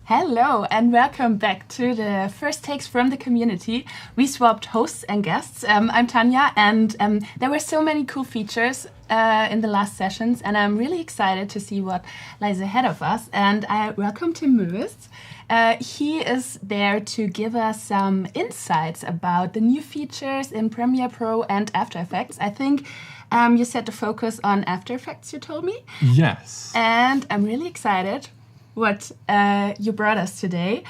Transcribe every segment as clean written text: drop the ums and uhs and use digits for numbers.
Hello and welcome back to the First Takes from the Community. We swapped hosts and guests. I'm Tanya, and there were so many cool features in the last sessions, and I'm really excited to see what lies ahead of us. And I welcome Tim Möbest. He is there to give us some insights about the new features in Premiere Pro and After Effects. I think you set the focus on After Effects, you told me? Yes. And I'm really excited what you brought us today.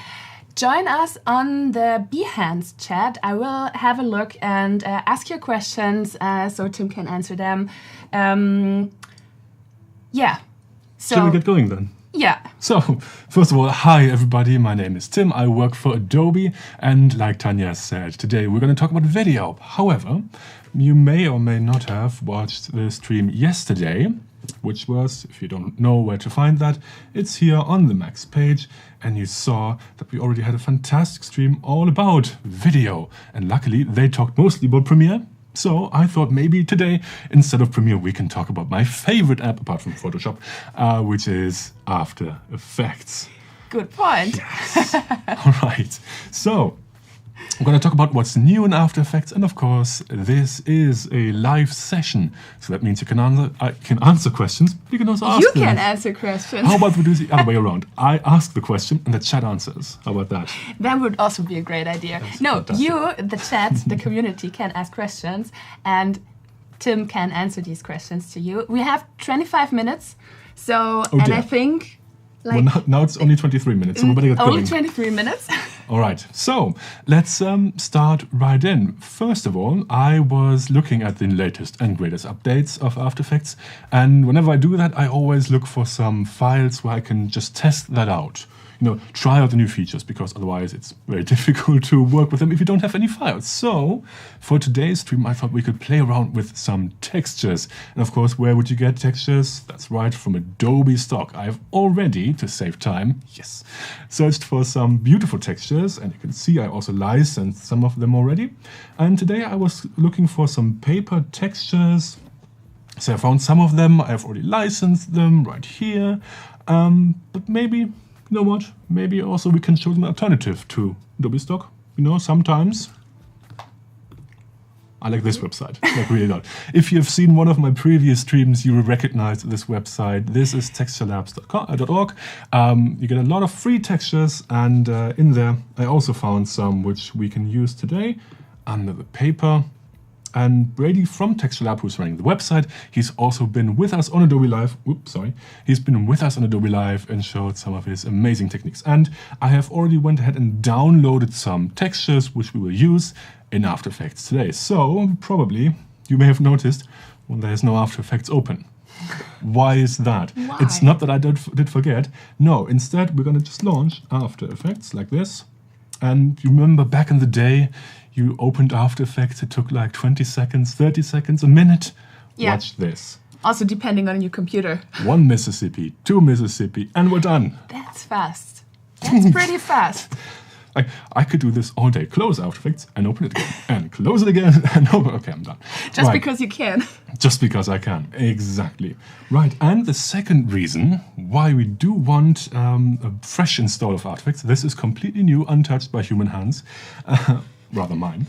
Join us on the Behance chat. I will have a look and ask your questions so Tim can answer them. Shall we get going then? Yeah. So, first of all, hi everybody, my name is Tim. I work for Adobe, and like Tanya said, today we're going to talk about video. However, you may or may not have watched the stream yesterday, which was, if you don't know where to find that, it's here on the Max page, and you saw that we already had a fantastic stream all about video, and luckily they talked mostly about Premiere. So I thought maybe today, instead of Premiere, we can talk about my favorite app apart from Photoshop, which is After Effects. Good point. Yes. All right. So I'm going to talk about what's new in After Effects, and of course, this is a live session, so that means you can answer questions. You can also ask You them. can answer questions. How about we do the other way around? I ask the question and the chat answers. How about that? That would also be a great idea. That's no, fantastic. you, the chat, the community, can ask questions, and Tim can answer these questions to you. We have 25 minutes, so, Oh, and dear. I think, Well, now it's only 23 minutes, so we better get only going. 23 minutes. All right, so let's start right in. First of all, I was looking at the latest and greatest updates of After Effects, and whenever I do that, I always look for some files where I can just test that out. You know, try out the new features, because otherwise it's very difficult to work with them if you don't have any files. So, for today's stream, I thought we could play around with some textures. And of course, where would you get textures? That's right, from Adobe stock. I've already, to save time, yes, searched for some beautiful textures, and you can see I also licensed some of them already. And today I was looking for some paper textures. So I found some of them, I've already licensed them right here. But maybe, you know what, maybe also we can show them an alternative to Adobe stock. You know, sometimes I like this website, like really a lot. If you've seen one of my previous streams, you will recognize this website. This is texturelabs.org. You get a lot of free textures, and in there I also found some which we can use today under the paper. And Brady from TextureLab, who's running the website, he's also been with us on Adobe Live. He's been with us on Adobe Live and showed some of his amazing techniques. And I have already went ahead and downloaded some textures which we will use in After Effects today. So probably you may have noticed when there's no After Effects open. Why is that? Why? It's not that I did forget. No, instead we're going to just launch After Effects like this. And you remember back in the day, you opened After Effects, it took like 20 seconds, 30 seconds, a minute. Yeah. Watch this. Also depending on your computer. 1 Mississippi, 2 Mississippi, and we're done. That's fast. That's pretty fast. Like, I could do this all day. Close After Effects and open it again, and close it again, and open. Okay, I'm done. Just Right. because you can. Just because I can, exactly. Right, and the second reason why we do want a fresh install of After Effects, this is completely new, untouched by human hands, rather mine.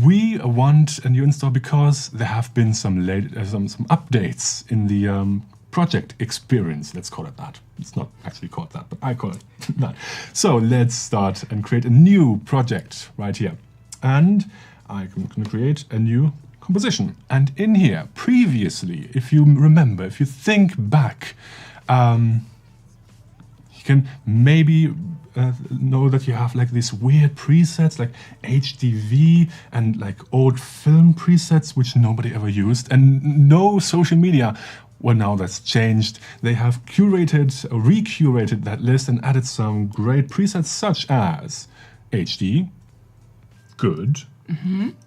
We want a new install because there have been some updates in the project experience, let's call it that. It's not actually called that, but I call it that. So let's start and create a new project right here. And I'm going to create a new composition. And in here, previously, if you remember, if you think back, you can maybe know that you have like these weird presets like HDV and like old film presets which nobody ever used, and no social media. Well, now that's changed. They have recurated that list and added some great presets such as HD, good,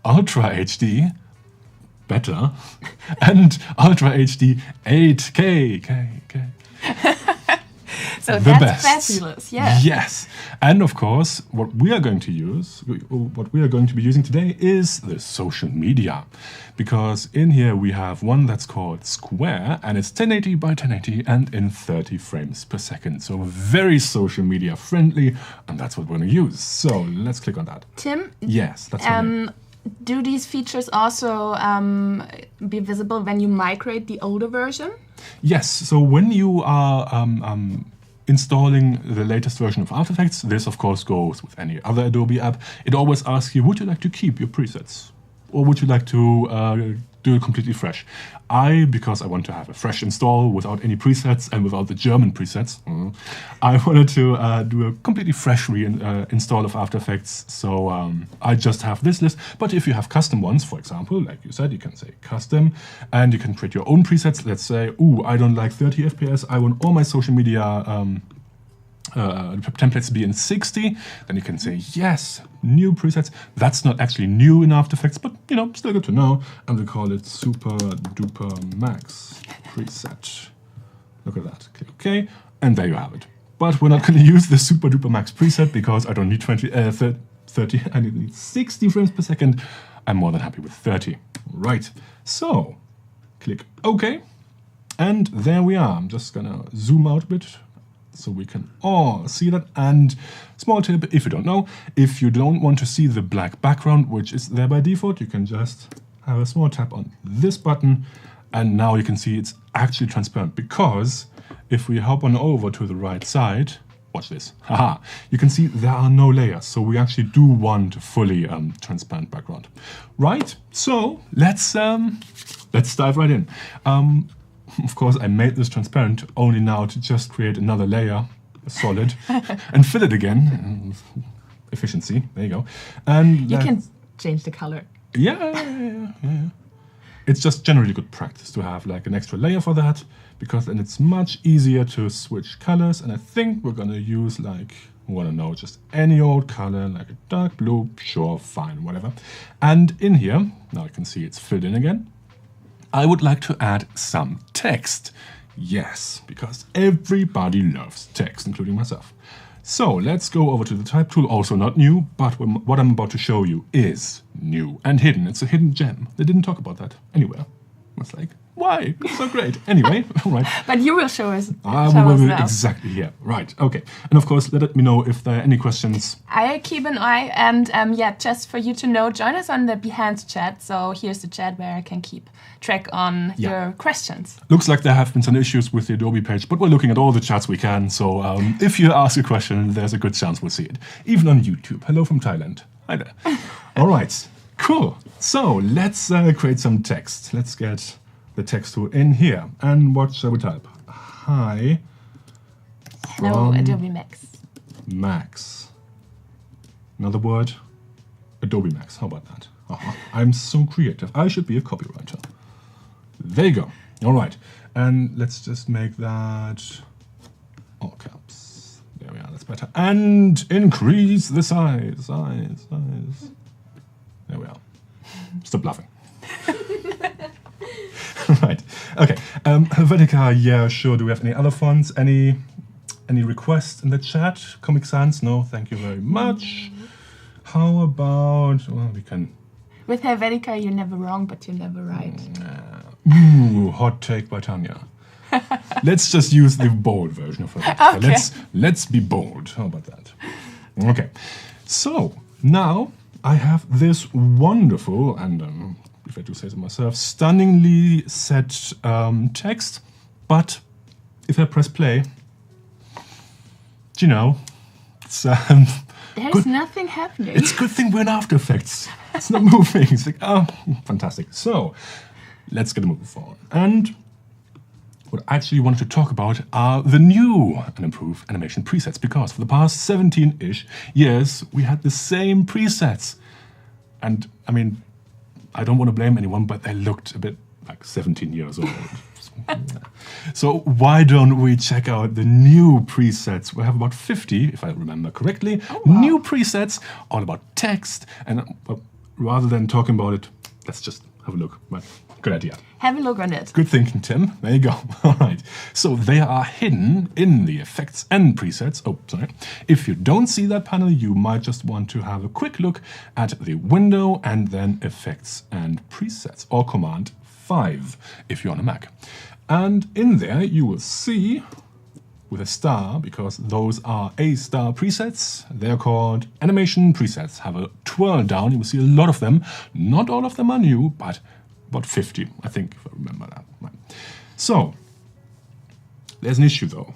Ultra HD, better, and Ultra HD 8K. So the that's best. fabulous, yeah. Yes. And of course, what we are going to be using today is the social media. Because in here we have one that's called Square, and it's 1080 by 1080 and in 30 frames per second. So very social media friendly, and that's what we're going to use. So let's click on that. Tim? Yes, that's my name. Do these features also be visible when you migrate the older version? Yes, so when you are installing the latest version of After Effects, this of course goes with any other Adobe app, it always asks you, would you like to keep your presets? Or would you like to do it completely fresh? Because I want to have a fresh install without any presets and without the German presets, I wanted to do a completely fresh install of After Effects. So I just have this list. But if you have custom ones, for example, like you said, you can say custom, and you can create your own presets. Let's say, I don't like 30 FPS. I want all my social media templates to be in 60, then you can say yes, new presets. That's not actually new in After Effects, but still good to know. And we call it Super Duper Max preset. Look at that. Click OK, and there you have it. But we're not going to use the Super Duper Max preset because I don't need 30. I need 60 frames per second. I'm more than happy with 30. Right. So click OK, and there we are. I'm just gonna zoom out a bit, so we can all see that. And small tip, if you don't know, if you don't want to see the black background, which is there by default, you can just have a small tap on this button, and now you can see it's actually transparent. Because if we hop on over to the right side, watch this, haha, you can see there are no layers. So we actually do want a fully transparent background. Right, so let's dive right in. Of course, I made this transparent only now to just create another layer, a solid, and fill it again. Efficiency, there you go. And you can change the color. Yeah. It's just generally good practice to have like an extra layer for that, because then it's much easier to switch colors. And I think we're gonna use just any old color, like a dark blue, sure, fine, whatever. And in here, now you can see it's filled in again. I would like to add some text. Yes, because everybody loves text, including myself. So let's go over to the type tool, also not new, but what I'm about to show you is new and hidden. It's a hidden gem. They didn't talk about that anywhere. It's like, why? It's so great. Anyway, all right. But you will show us. Exactly, yeah. Right, okay. And of course, let me know if there are any questions. I'll keep an eye, and just for you to know, join us on the Behance chat. So here's the chat where I can keep track on your questions. Looks like there have been some issues with the Adobe page, but we're looking at all the chats we can. So if you ask a question, there's a good chance we'll see it. Even on YouTube. Hello from Thailand. Hi there. All right, cool. So let's create some text. Let's get the text tool in here. And what shall we type? Hi. No, Adobe Max. Max. Another word? Adobe Max. How about that? I'm so creative. I should be a copywriter. There you go. All right. And let's just make that all caps. There we are. That's better. And increase the size. There we are. Stop laughing. Right. Okay. Helvetica, yeah, sure. Do we have any other fonts? Any requests in the chat? Comic Sans? No, thank you very much. How about, we can... With Helvetica, you're never wrong, but you're never right. Ooh, hot take by Tanya. Let's just use the bold version of Helvetica. Okay. Let's be bold. How about that? Okay. So, now I have this wonderful and... if I do say so myself, stunningly set text, but if I press play, it's there's nothing happening. It's a good thing we're in After Effects. It's not moving. It's like, fantastic. So let's get moving forward. And what I actually wanted to talk about are the new and improved animation presets, because for the past 17-ish years, we had the same presets. And I mean, I don't want to blame anyone, but they looked a bit like 17 years old. So why don't we check out the new presets? We have about 50, if I remember correctly, new presets all about text. And rather than talking about it, let's just have a look. Right. good idea. Have a look on it. Good thinking, Tim. There you go. All right. So they are hidden in the effects and presets. Oh, sorry. If you don't see that panel, you might just want to have a quick look at the window and then effects and presets, or command 5 if you're on a Mac. And in there you will see with a star, because those are A-star presets. They're called animation presets. Have a twirl down. You will see a lot of them. Not all of them are new, but about 50, I think, if I remember that. Right. So, there's an issue though.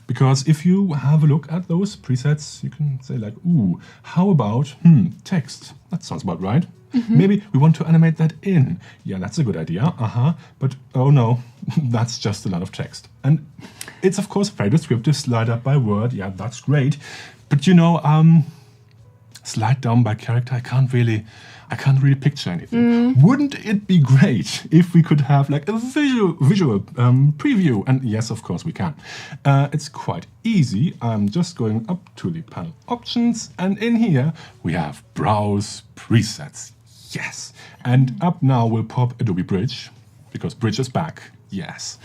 Because if you have a look at those presets, you can say like, ooh, how about, text? That sounds about right. Maybe we want to animate that in. Yeah, that's a good idea. But oh no, that's just a lot of text. And it's of course very descriptive, slide up by word. Yeah, that's great. But you know, slide down by character, I can't really picture anything. Wouldn't it be great if we could have like a visual preview? And yes, of course we can. It's quite easy. I'm just going up to the panel options, and in here we have browse presets. Yes. And up now will pop Adobe Bridge, because Bridge is back. Yes.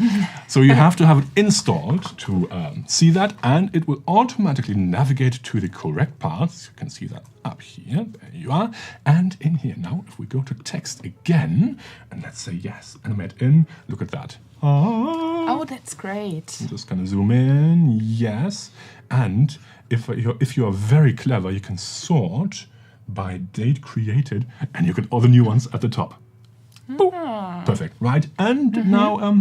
So you have to have it installed to see that, and it will automatically navigate to the correct paths. You can see that up here. There you are. And in here now, if we go to text again, and let's say yes, animate in, look at that. Oh, that's great. I'm just gonna zoom in. Yes. And if you are very clever, you can sort by date created, and you get all the new ones at the top. Perfect, right? And now,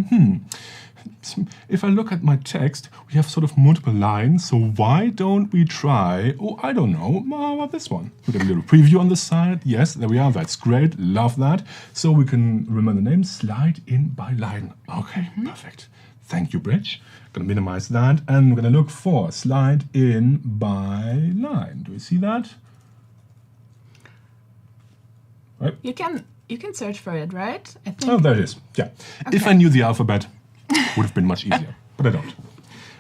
if I look at my text, we have sort of multiple lines, so why don't we try, I don't know, this one. We got a little preview on the side. Yes, there we are. That's great. Love that. So we can remember the name, slide in by line. Okay, perfect. Thank you, Bridge. Gonna minimize that, and we're gonna look for slide in by line. Do we see that? Right. You can search for it, right? I think. Oh, there it is. Yeah. Okay. If I knew the alphabet, would have been much easier, but I don't.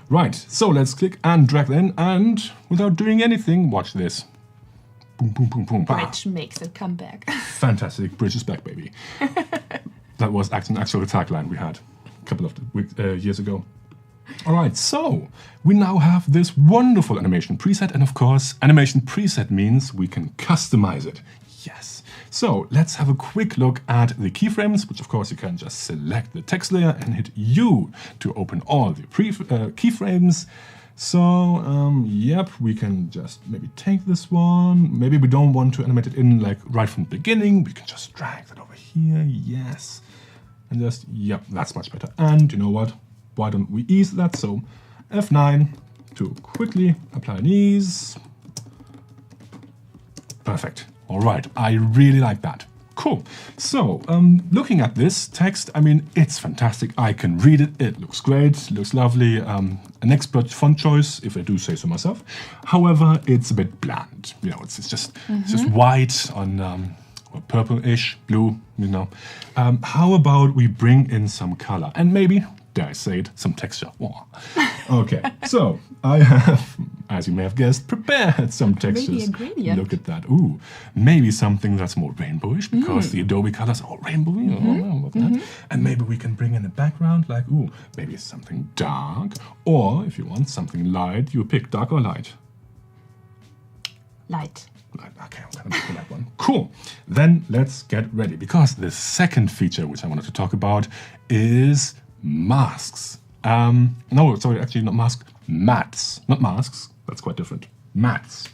Right. So let's click and drag that in, and without doing anything, watch this. Boom, boom, boom, boom. Bridge makes it come back. Fantastic. Bridge is back, baby. That was an actual tagline we had a couple of years ago. All right, so we now have this wonderful animation preset, and of course, animation preset means we can customize it. Yes. So let's have a quick look at the keyframes, which of course you can just select the text layer and hit U to open all the keyframes. So, yep, we can just maybe take this one. Maybe we don't want to animate it in like right from the beginning. We can just drag that over here. Yes. And just, yep, that's much better. And you know what? Why don't we ease that? So F9 to quickly apply an ease. Perfect. All right, I really like that. Cool. So, looking at this text, I mean, it's fantastic. I can read it. It looks great. Looks lovely. An expert font choice, if I do say so myself. However, it's a bit bland. You know, it's just white on purple-ish, blue. You know. How about we bring in some color and maybe, dare I say it, some texture. Oh. Okay. So I have, as you may have guessed, prepared some textures. Look at that. Ooh, maybe something that's more rainbowish, because the Adobe colors are all rainbowy. And maybe we can bring in a background like, ooh, maybe something dark. Or if you want something light, you pick dark or light. Light. Light. Okay, I'm gonna pick that one. Cool. Then let's get ready, because the second feature which I wanted to talk about is masks. No, sorry, actually not masks, mats. Not masks, that's quite different. Mats.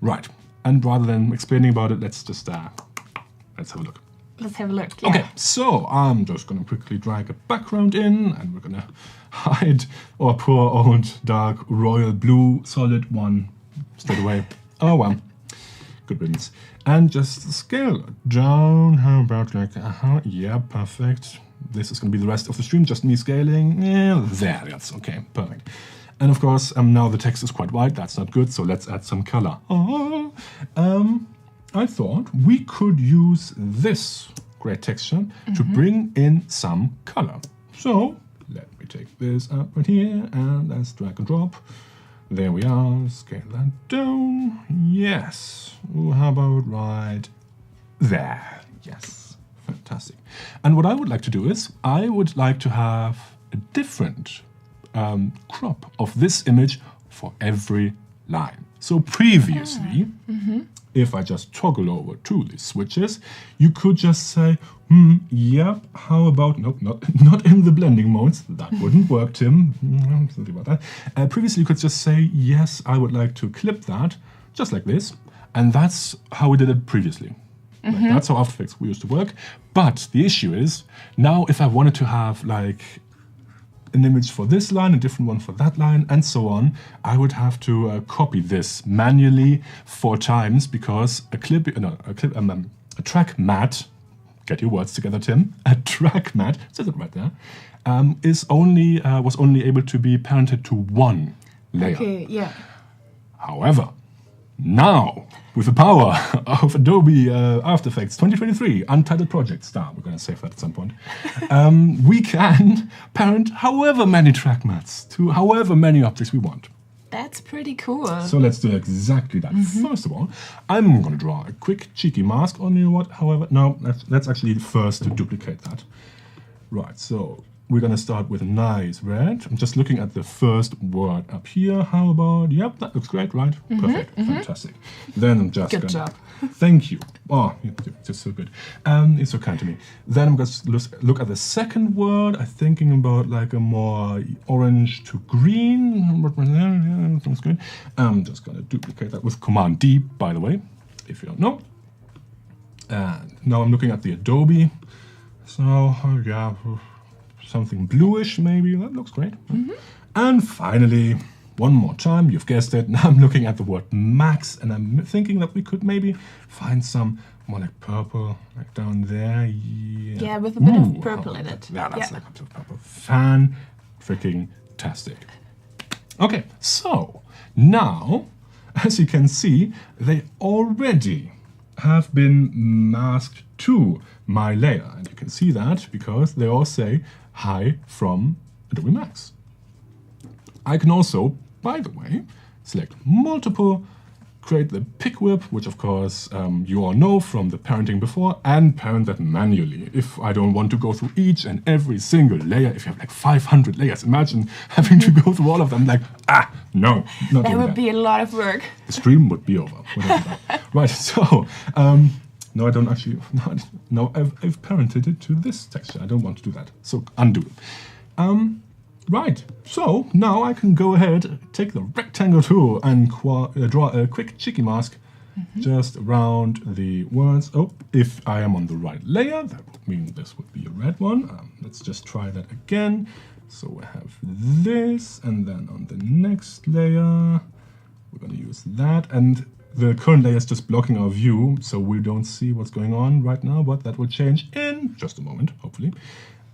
Right. And rather than explaining about it, let's just, let's have a look. Let's have a look, yeah. Okay, so I'm just going to quickly drag a background in, and we're going to hide our poor old dark royal blue solid one straight away. Oh, well. Good riddance. And just scale down. How about like, yeah, perfect. This is going to be the rest of the stream, just me scaling. Yeah, there, that's okay, perfect. And of course, now the text is quite white, that's not good, so let's add some color. I thought we could use this great texture to bring in some color. So, let me take this up right here, and let's drag and drop. There we are, scale that down. Yes. Ooh, how about right there? Yes. Fantastic. And what I would like to do is, I would like to have a different crop of this image for every line. So previously, if I just toggle over to the switches, you could just say, yeah, how about, nope, not in the blending modes. That wouldn't work, Tim. Something about that. Previously, you could just say, yes, I would like to clip that, just like this. And that's how we did it previously. Like, that's how After Effects we used to work. But the issue is, now if I wanted to have like an image for this line, a different one for that line, and so on, I would have to copy this manually 4 times, because a track mat, get your words together, Tim, a track mat, says it right there, was only able to be parented to 1 layer. Okay, yeah. However, now, with the power of Adobe After Effects 2023, Untitled Project Star, we're going to save that at some point, we can parent however many track mats to however many objects we want. That's pretty cool. So let's do exactly that. First of all, I'm going to draw a quick cheeky mask on you. However, no, let's actually first duplicate that. Right, so we're going to start with a nice red. I'm just looking at the first word up here. How about, yep, that looks great, right? Perfect, fantastic. Then I'm just Good job. Thank you. Oh, you're just so good. It's so kind to me. Then I'm going to look at the second word. I'm thinking about like a more orange to green. Yeah, sounds good. I'm just going to duplicate that with Command D, by the way, if you don't know. And now I'm looking at the Adobe. So, yeah, something bluish maybe. That looks great. And finally, one more time, you've guessed it, now I'm looking at the word max, and I'm thinking that we could maybe find some more like purple, like down there. Yeah, with a bit of purple in it. Yeah, that's like a bit of purple. Fan-freaking-tastic. Okay, so now, as you can see, they already have been masked to my layer. And you can see that because they all say, hi from Adobe Max. I can also, by the way, select multiple, create the pick whip, which of course you all know from the parenting before, and parent that manually. If I don't want to go through each and every single layer, if you have like 500 layers, imagine having to go through all of them, like, no, not That doing would be a lot of work. The stream would be over. Right, so, no, I don't actually, no, I've parented it to this texture. I don't want to do that, so undo it. Right, so now I can go ahead, take the rectangle tool and draw a quick cheeky mask just around the words. Oh, if I am on the right layer, that would mean this would be a red one. Let's just try that again. So we have this, and then on the next layer, we're going to use that. And the current layer is just blocking our view, so we don't see what's going on right now, but that will change in just a moment, hopefully.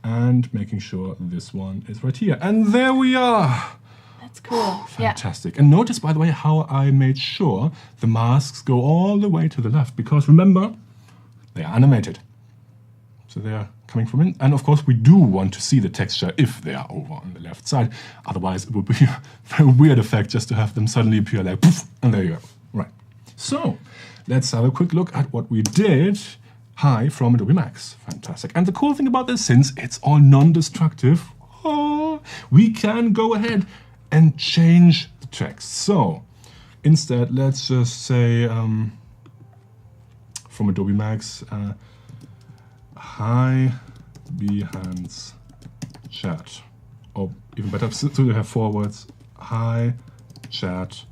And making sure this one is right here. And there we are. That's cool. Fantastic. And notice, by the way, how I made sure the masks go all the way to the left, because remember, they are animated. So they are coming from in. And of course, we do want to see the texture if they are over on the left side. Otherwise, it would be a very weird effect just to have them suddenly appear like, poof, and there you go. Right. So let's have a quick look at what we did. Hi from Adobe Max. Fantastic. And the cool thing about this, since it's all non-destructive, we can go ahead and change the text. So instead, let's just say from Adobe Max, hi Behance chat. Or even better, so you have 4 words. Hi chat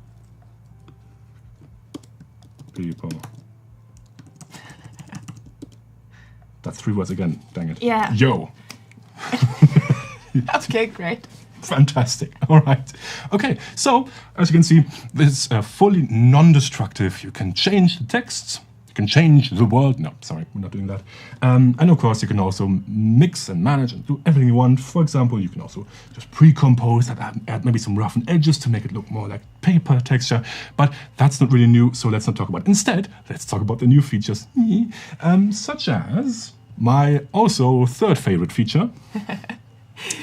people. That's 3 words again, dang it. Yeah. Yo. Okay, great. Fantastic. All right. Okay, so as you can see, this is fully non-destructive. You can change the texts. You can change the world. No, sorry, we're not doing that. And of course, you can also mix and manage and do everything you want. For example, you can also just pre-compose and add maybe some roughened edges to make it look more like paper texture. But that's not really new, so let's not talk about it. Instead, let's talk about the new features, such as my also 3rd favorite feature.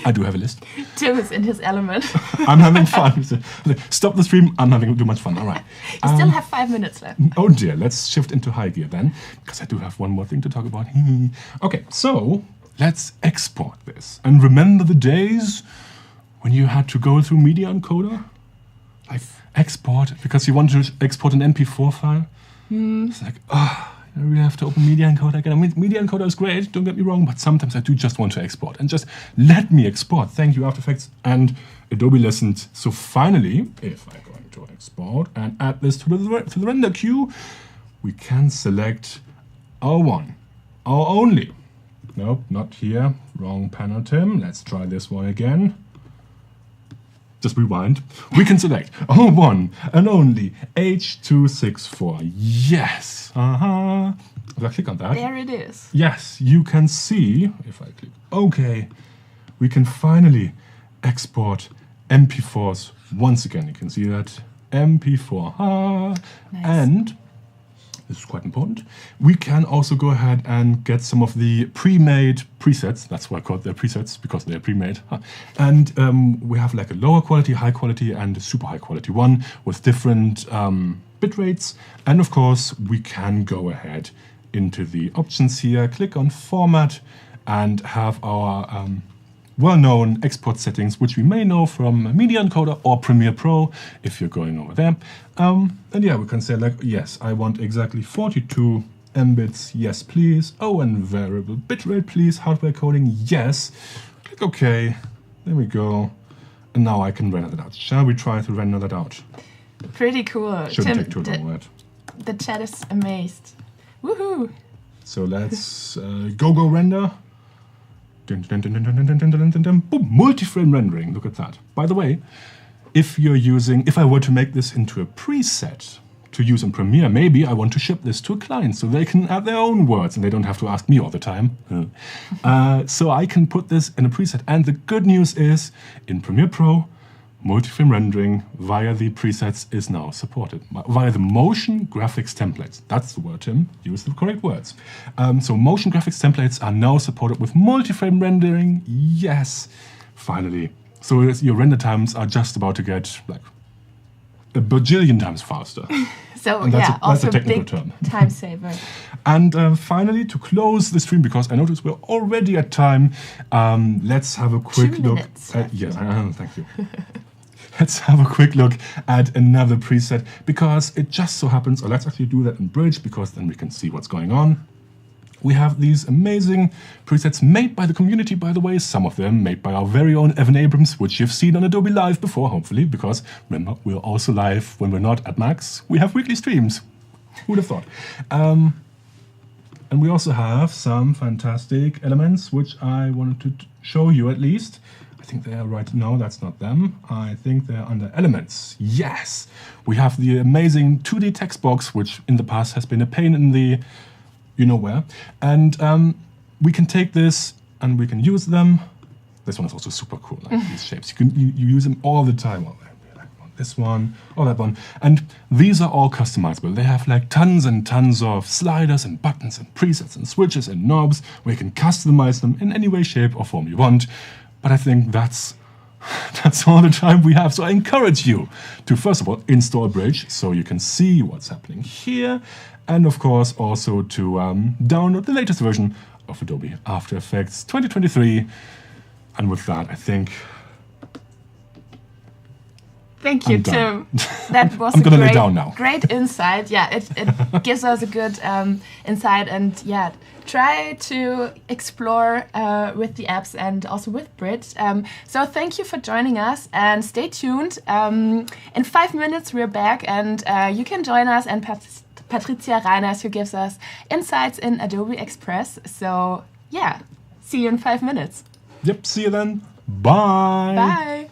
I do have a list. Tim is in his element. I'm having fun. Stop the stream. I'm having too much fun. All right. You still have 5 minutes left. Oh dear. Let's shift into high gear then, because I do have one more thing to talk about. Okay, so let's export this. And remember the days when you had to go through Media Encoder? Like export, because you want to export an MP4 file. It's like, I really have to open Media Encoder again. I mean, Media Encoder is great, don't get me wrong, but sometimes I do just want to export. And just let me export. Thank you, After Effects and Adobe listened. So finally, if I'm going to export and add this to the render queue, we can select our one, our only. Nope, not here. Wrong panel, Tim. Let's try this one again. Just rewind. We can select our one and only H264. Yes. If I click on that. There it is. Yes, you can see, if I click OK, we can finally export MP4s once again. You can see that MP4. Nice. And this is quite important. We can also go ahead and get some of the pre-made presets. That's why I call them presets, because they're pre-made. And we have like a lower quality, high quality, and a super high quality one with different bit rates. And of course, we can go ahead into the options here, click on Format, and have our well-known export settings, which we may know from Media Encoder or Premiere Pro, if you're going over there. And yeah, we can say like, yes, I want exactly 42 mbits, yes please. Oh, and variable bitrate please, hardware coding, yes. Click OK, there we go. And now I can render that out. Shall we try to render that out? Pretty cool. Shouldn't Tim, take too long, right? The chat is amazed. Woohoo! So let's go render. Dun, dun, dun, dun, dun, dun, dun, dun, dun, dun. Boom, multi-frame rendering, look at that. By the way, if I were to make this into a preset to use in Premiere, maybe I want to ship this to a client so they can add their own words and they don't have to ask me all the time. So I can put this in a preset. And the good news is, in Premiere Pro, multi-frame rendering via the presets is now supported, via the motion graphics templates. That's the word, Tim. Use the correct words. So motion graphics templates are now supported with multi-frame rendering. Yes, finally. So your render times are just about to get like a bajillion times faster. So and yeah, also that's a technical big term. Time saver. And finally, to close the stream, because I noticed we're already at time, let's have a quick 2 look. minutes. Yes, thank you. Let's have a quick look at another preset, because it just so happens, or let's actually do that in Bridge, because then we can see what's going on. We have these amazing presets made by the community, by the way, some of them made by our very own Evan Abrams, which you've seen on Adobe Live before, hopefully, because remember, we're also live when we're not at Max. We have weekly streams. Who would have thought? And we also have some fantastic elements, which I wanted to show you at least. I think they are right now, that's not them. I think they're under elements. Yes! We have the amazing 2D text box, which in the past has been a pain in the you know where. And we can take this and we can use them. This one is also super cool, like these shapes. You use them all the time. Well, this one, or that one. And these are all customizable. They have like tons and tons of sliders and buttons and presets and switches and knobs where you can customize them in any way, shape or form you want. But I think that's all the time we have. So I encourage you to, first of all, install Bridge so you can see what's happening here. And of course, also to download the latest version of Adobe After Effects 2023. And with that, I think... Thank you, Tim. That was I'm gonna lay down now. Great insight. Yeah, it gives us a good insight, and yeah, try to explore with the apps and also with Bridge. So thank you for joining us, and stay tuned. In 5 minutes we're back, and you can join us and Patricia Reiners, who gives us insights in Adobe Express. So yeah, see you in 5 minutes. Yep, see you then. Bye. Bye.